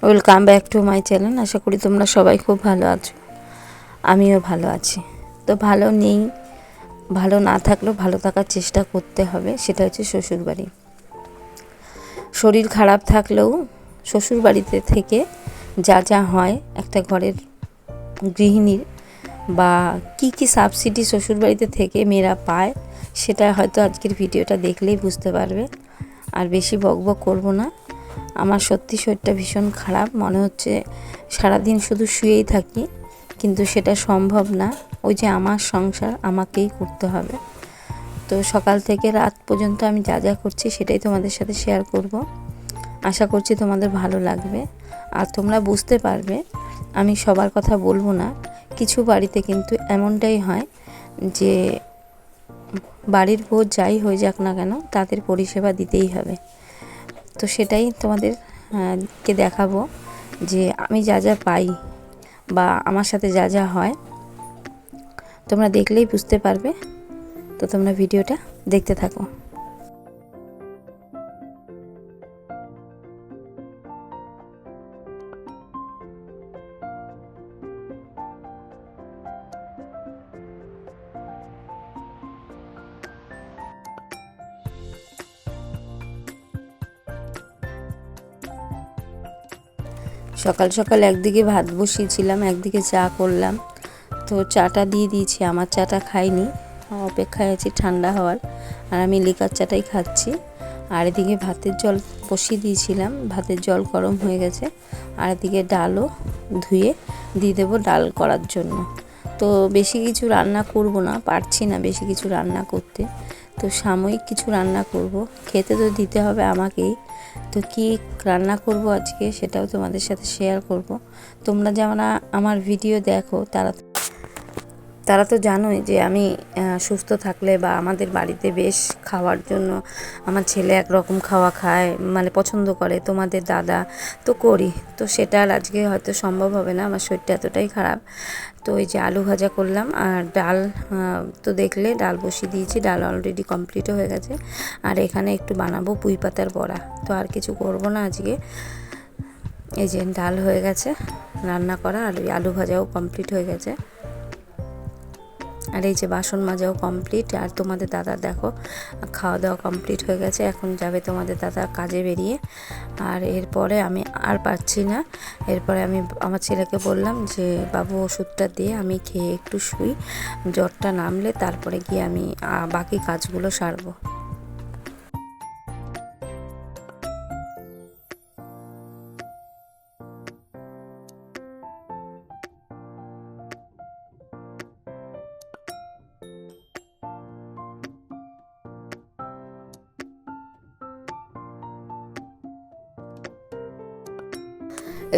Welcome back to my channel. আশা করি তোমরা সবাই খুব ভালো আছো, আমিও ভালো আছি। তো ভালো নেই, ভালো না থাকলেও ভালো থাকার চেষ্টা করতে হবে, সেটা হচ্ছে শ্বশুরবাড়ি। শরীর খারাপ থাকলেও শ্বশুরবাড়িতে থেকে যা যা হয় একটা ঘরের গৃহিণীর, বা কি কি সাবসিডি শ্বশুরবাড়িতে থেকে মেয়েরা পায়, সেটা হয়তো আজকের ভিডিওটা দেখলেই বুঝতে পারবে। আর বেশি বকবক করব না। আমার সত্যি শরীরটা ভীষণ খারাপ, মনে হচ্ছে সারাদিন শুধু শুয়েই থাকি, কিন্তু সেটা সম্ভব না। ওই যে আমার সংসার, আমাকেই করতে হবে। তো সকাল থেকে রাত পর্যন্ত আমি যা যা করছি সেটাই তোমাদের সাথে শেয়ার করব। আশা করছি তোমাদের ভালো লাগবে আর তোমরা বুঝতে পারবে। আমি সবার কথা বলবো না, কিছু বাড়িতে কিন্তু এমনটাই হয় যে বাড়ির বউ যাই হয়ে যাক না কেন তাদের পরিষেবা দিতেই হবে। তো সেটাই তোমাদের কে দেখাবো যে আমি যা যা পাই বা আমার সাথে যা যা হয়, তোমরা দেখলেই বুঝতে পারবে। তো তোমরা ভিডিওটা দেখতে থাকো। সকাল সকাল একদিকে ভাত বসিয়েছিলাম, একদিকে চা করলাম। তো চাটা দিয়ে দিয়েছি, আমার চাটা খাইনি, অপেক্ষায় আছি ঠান্ডা হওয়ার। আর আমি লিকার চাটাই খাচ্ছি। আর এদিকে ভাতের জল বসিয়ে দিয়েছিলাম, ভাতের জল গরম হয়ে গেছে। আর এদিকে ডালও ধুয়ে দিয়ে দেবো ডাল করার জন্য। তো বেশি কিছু রান্না করব না, পারছি না বেশি কিছু রান্না করতে। তো সাময়িক কিছু রান্না করব, খেতে তো দিতে হবে আমাকেই। তো কি রান্না করব আজকে সেটাও তোমাদের সাথে শেয়ার করব। তোমরা যেমন আমার ভিডিও দেখো, তারা তো জানোই যে আমি সুস্থ থাকলে বা আমাদের বাড়িতে বেশ খাওয়ার জন্য আমার ছেলে একরকম খাওয়া খায়, মানে পছন্দ করে, তোমাদের দাদা তো করি। তো সেটা আর আজকে হয়তো সম্ভব হবে না, আমার শরীরটা এতটাই খারাপ। তো ওই যে আলু ভাজা করলাম আর ডাল, তো দেখলে ডাল বসিয়ে দিয়েছি, ডাল অলরেডি কমপ্লিটও হয়ে গেছে। আর এখানে একটু বানাবো পুঁই পাতার বড়া, তো আর কিছু করব না আজকে। এই যে ডাল হয়ে গেছে রান্না করা, আর আলু ভাজাও কমপ্লিট হয়ে গেছে। আর এই যে বাসন মাজাও কমপ্লিট। আর তোমাদের দাদা দেখো খাওয়া দাওয়া কমপ্লিট হয়ে গেছে, এখন যাবে তোমাদের দাদা কাজে বেরিয়ে। আর এরপরে আমি আর পারছি না, এরপরে আমি আমার ছেলেকে বললাম যে বাবু ওষুধটা দিয়ে আমি খেয়ে একটু শুই, জ্বরটা নামলে তারপরে গিয়ে আমি বাকি কাজগুলো সারবো।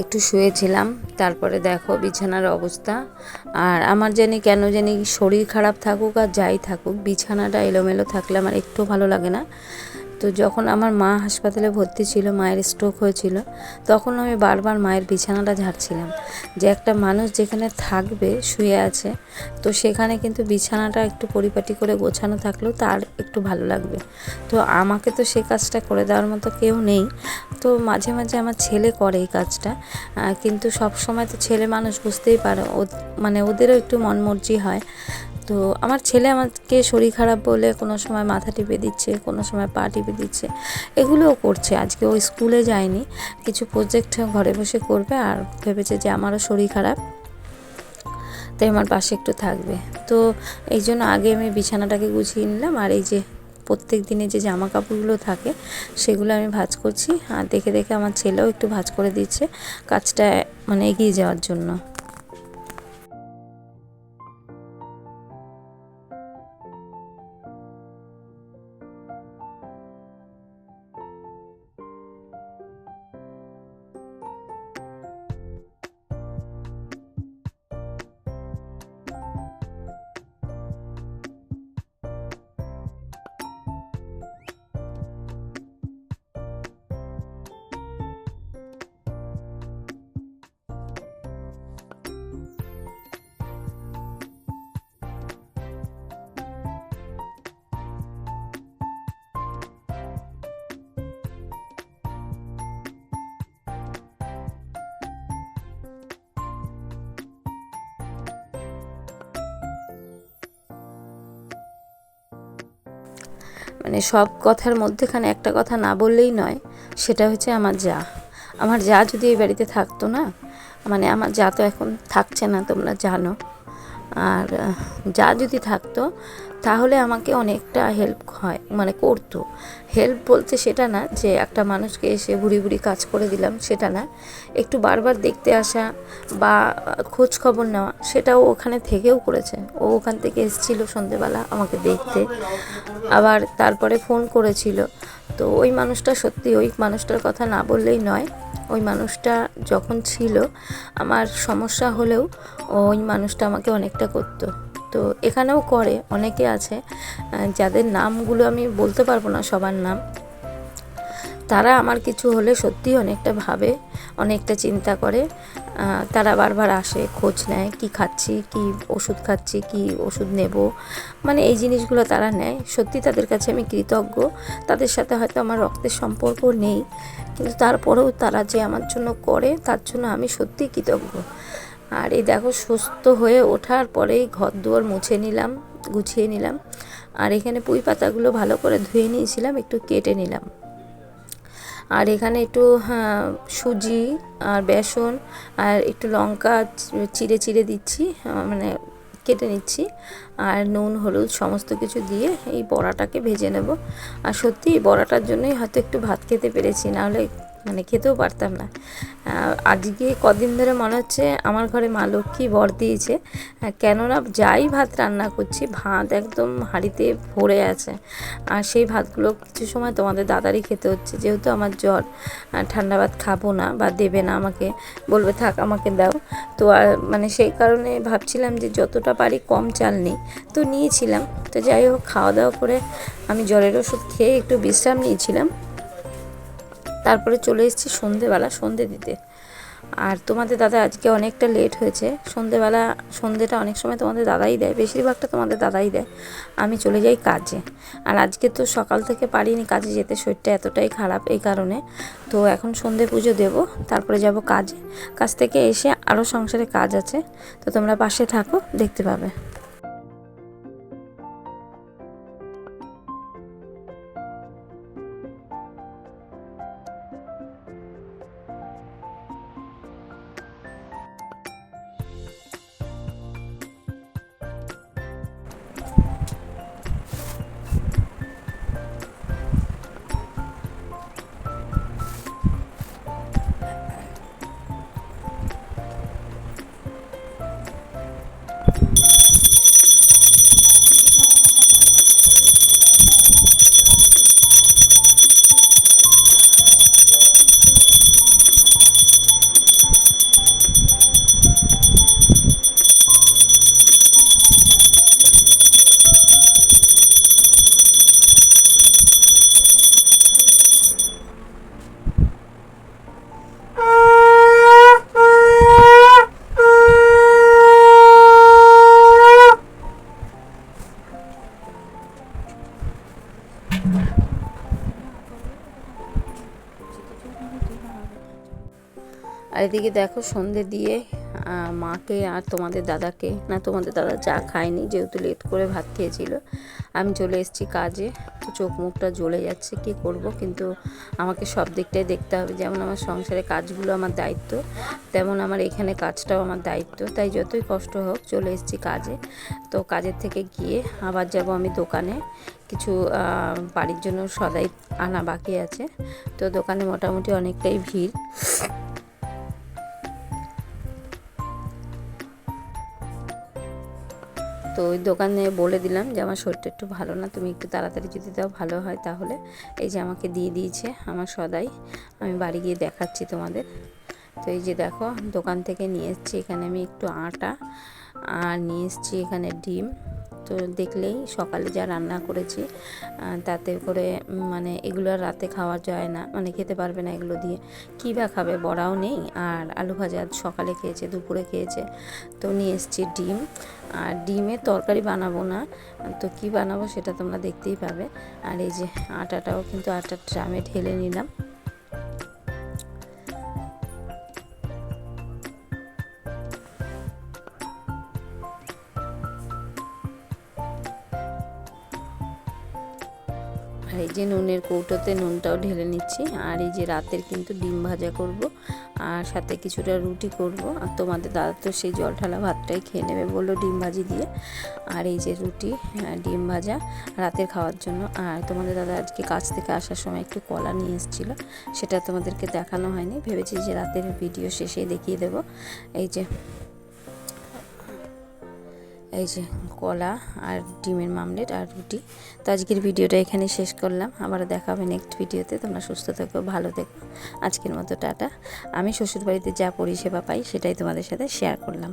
একটু শুয়েছিলাম, তারপরে দেখো বিছানার অবস্থা। আর আমার জানি কেন জানি শরীর খারাপ থাকুক আর যাই থাকুক, বিছানাটা এলোমেলো থাকলে আমার একটু ভালো লাগে না। তো যখন আমার মা হাসপাতালে ভর্তি ছিল, মায়ের স্ট্রোক হয়েছিল, তখন আমি বারবার মায়ের বিছানাটা ঝাড়ছিলাম যে একটা মানুষ যেখানে থাকবে শুয়ে আছে, তো সেখানে কিন্তু বিছানাটা একটু পরিপাটি করে গোছানো থাকলেও তার একটু ভালো লাগবে। তো আমাকে তো সে কাজটা করে দেওয়ার মতো কেউ নেই। তো মাঝে মাঝে আমার ছেলে করে এই কাজটা, কিন্তু সব সময় তো ছেলে মানুষ, বুঝতেই পারো, মানে ওদেরও একটু মন মর্জি হয়। তো আমার ছেলে আমাকে শরীর খারাপ বলে কোনো সময় মাথা টিপে দিচ্ছে, কোনো সময় পা টিপে দিচ্ছে, এগুলোও করছে। আজকে ও স্কুলে যায়নি, কিছু প্রজেক্ট ঘরে বসে করবে, আর ভেবেছে যে আমারও শরীর খারাপ, তাই আমার পাশে একটু থাকবে। তো এই জন্য আগে আমি বিছানাটাকে গুছিয়ে নিলাম। আর এই যে প্রত্যেক দিনে যে জামা কাপড়গুলো থাকে সেগুলো আমি ভাঁজ করছি, আর দেখে দেখে আমার ছেলেও একটু ভাঁজ করে দিচ্ছে, কাজটা মানে এগিয়ে যাওয়ার জন্য। মানে সব কথার মধ্যেখানে একটা কথা না বললেই নয়, সেটা হচ্ছে আমার যা। আমার যা যদি এই বাড়িতে থাকতো না, মানে আমার যা তো এখন থাকছে না, তোমরা জানো। আর যা যদি থাকতো তাহলে আমাকে অনেকটা হেল্প হয়, মানে করতো। হেল্প বলতে সেটা না যে একটা মানুষকে এসে বুড়ি বুড়ি কাজ করে দিলাম, সেটা না। একটু বারবার দেখতে আসা বা খোঁজ খবর নেওয়া, সেটাও ওখানে থেকেও করেছে। ও ওখান থেকে এসেছিলো সন্ধেবেলা আমাকে দেখতে, আবার তারপরে ফোন করেছিল। তো ওই মানুষটা সত্যি, ওই মানুষটার কথা না বললেই নয়। ওই মানুষটা যখন ছিল, আমার সমস্যা হলেও ওই মানুষটা আমাকে অনেকটা করতো। তো এখানেও করে, অনেকে আছে যাদের নামগুলো আমি বলতে পারবো না সবার নাম। তারা আমার কিছু হলে সত্যিই অনেকটা ভাবে, অনেকটা চিন্তা করে। তারা বারবার আসে, খোঁজ নেয়, কি খাচ্ছি, কি ওষুধ খাচ্ছি, কি ওষুধ নেব, মানে এই জিনিসগুলো তারা নেয়। সত্যি তাদের কাছে আমি কৃতজ্ঞ। তাদের সাথে হয়তো আমার রক্তের সম্পর্ক নেই, কিন্তু তারপরেও তারা যে আমার জন্য করে, তার জন্য আমি সত্যিই কৃতজ্ঞ। আর এই দেখো, সুস্থ হয়ে ওঠার পরেই ঘর দুয়ার মুছে নিলাম, গুছিয়ে নিলাম। আর এখানে পুঁই পাতাগুলো ভালো করে ধুয়ে নিয়েছিলাম, একটু কেটে নিলাম। আর এখানে একটু সুজি আর বেসন আর একটু লঙ্কা চিড়ে চিড়ে দিচ্ছি, মানে কেটে নিচ্ছি। আর নুন হলুদ সমস্ত কিছু দিয়ে এই বড়াটাকে ভেজে নেব। আর সত্যি এই বড়াটার জন্যই হয়তো একটু ভাত খেতে পেরেছি, নাহলে মানে খেতেও পারতাম না। আজকে কদিন ধরে মনে হচ্ছে আমার ঘরে মা লক্ষ্মী বর দিয়েছে, কেননা যাই ভাত রান্না করছি, ভাত একদম হাঁড়িতে ভরে আছে। আর সেই ভাতগুলো কিছু সময় তোমাদের দাদারই খেতে হচ্ছে, যেহেতু আমার জ্বর, ঠান্ডা ভাত খাবো না বা দেবে না আমাকে, বলবে থাক আমাকে দাও। তো মানে সেই কারণে ভাবছিলাম যে যতটা পারি কম চাল নিই, তো নিয়েছিলাম। তো যাই হোক, খাওয়া দাওয়া করে আমি জ্বরের ওষুধ খেয়ে একটু বিশ্রাম নিয়েছিলাম। তারপরে চলে এসেছি সন্ধেবেলা সন্ধে দিতে। আর তোমাদের দাদা আজকে অনেকটা লেট হয়েছে। সন্ধেবেলা সন্ধেটা অনেক সময় তোমাদের দাদাই দেয়, বেশিরভাগটা তোমাদের দাদাই দেয়। আমি চলে যাই কাজে। আর আজকে তো সকাল থেকে পারিনি কাজে যেতে, শরীরটা এতটাই খারাপ এই কারণে। তো এখন সন্ধে পুজো দেব, তারপরে যাব কাজে। কাজ থেকে এসে আরও সংসারে কাজ আছে, তো তোমরা পাশে থাকো, দেখতে পাবে। আর এদিকে দেখো, সন্ধে দিয়ে মাকে আর তোমাদের দাদাকে, না তোমাদের দাদা চা খায়নি যেহেতু লেট করে ভাত খেয়েছিল, আমি চলে এসেছি কাজে। তো চোখ মুখটা জ্বলে যাচ্ছে, কি করব, কিন্তু আমাকে সব দিকটাই দেখতে হবে। যেমন আমার সংসারে কাজগুলো আমার দায়িত্ব, তেমন আমার এখানে কাজটাও আমার দায়িত্ব। তাই যতই কষ্ট হোক চলে এসেছি কাজে। তো কাজের থেকে গিয়ে আবার যাব আমি দোকানে, কিছু বাড়ির জন্য সদাই আনা বাকি আছে। তো দোকানে মোটামুটি অনেকটাই ভিড়। তো ওই দোকানে বলে দিলাম যে আমার শরীরটা একটু ভালো না, তুমি একটু তাড়াতাড়ি যদি দাও ভালো হয় তাহলে। এই যে আমাকে দিয়ে দিয়েছে আমার সদাই, আমি বাড়ি গিয়ে দেখাচ্ছি তোমাদের। তো এই যে দেখো, দোকান থেকে নিয়ে এসেছি এখানে আমি একটু আটা, আর নিয়ে এসেছি এখানে ডিম। তো দেখলেই সকালে যা রান্না করেছি তাতে করে মানে এগুলো রাতে খাওয়া যায় না, মানে খেতে পারবে না এগুলো দিয়ে। কী বা খাবে, বড়াও নেই, আর আলু ভাজা সকালে খেয়েছে, দুপুরে খেয়েছে। তো নিয়ে এসেছি ডিম, আর ডিমের তরকারি বানাবো না, তো কি বানাবো সেটা তোমরা দেখতেই পাবে। আর এই যে আটাটাও কিন্তু আটার ড্রামে ঢেলে নিলাম। আর এই যে নুনের কৌটোতে নুনটাও ঢেলে নিচ্ছি। আর এই যে রাতের কিন্তু ডিম ভাজা করব, আর সাথে কিছুটা রুটি করব। আর তোমাদের দাদা তো সেই জল ঢালা ভাতটাই খেয়ে নেবে বললো ডিম ভাজি দিয়ে। আর এই যে রুটি ডিম ভাজা রাতের খাওয়ার জন্য। আর তোমাদের দাদা আজকে কাজ থেকে আসার সময় একটু কলা নিয়ে এসেছিলো, সেটা তোমাদেরকে দেখানো হয়নি, ভেবেছি যে রাতের ভিডিও শেষেই দেখিয়ে দেবো। এই যে কলা আর ডিমের মামলেট আর রুটি। তো আজকের ভিডিওটা এখানে শেষ করলাম, আবার দেখা হবে নেক্সট ভিডিওতে। তোমরা সুস্থ থেকো, ভালো থেকো। আজকের মতো টাটা। আমি শ্বশুরবাড়িতে যা পরিষেবা পাই সেটাই তোমাদের সাথে শেয়ার করলাম।